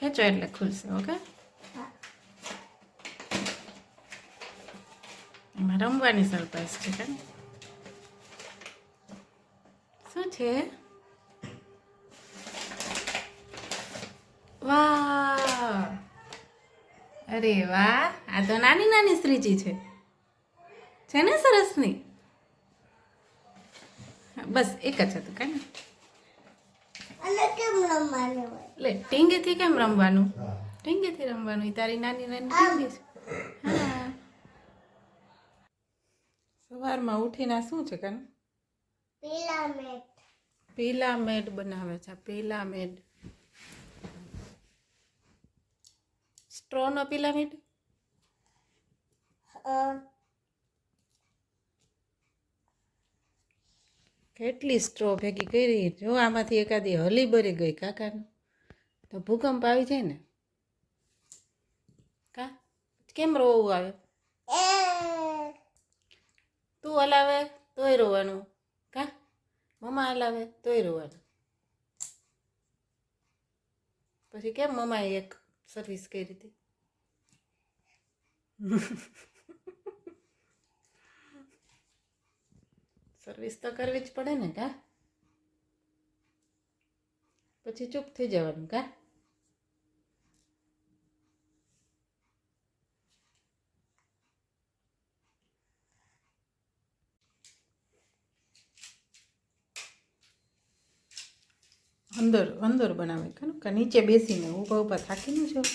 ખેંચો એટલે ખુલશે. ઓકે, એમાં રમવાની સરપ્રાઈઝ છે કે શું છે? વાહ, અરે વાહ, આ તો નાની નાની શ્રીજી છે ને સરસની. બસ એક જ હતું કાંઈ એટલે ટીંગેથી કેમ રમવાનું? ટીંગેથી રમવાનું. તારી નાની નાની ટીંગી છે. હા, સવારમાં ઉઠીને શું છે કાન? પિલામેડ બનાવે છે. પિલામેડ, સ્ટ્રોનો પિલામેડ. કેટલી સ્ટ્રો ભેગી કરી. જો આમાંથી એકાદી હલી બરી ગઈ કાકાનું તો ભૂકંપ આવી જાય ને. કા કેમ રોવું આવે? તું હલાવે તોય રોવાનું. કા મમ્મા હલાવે તોય રોવાનું. પછી કેમ મમ્માએ એક સર્વિસ કરી હતી? સર્વિસ તો કરવી જ પડે ને. કા પછી ચૂપ થઈ જવાનું. કા અંદર અંદર બનાવે કે નીચે બેસીને ઊભા ઊભા થાકી ન જાવ.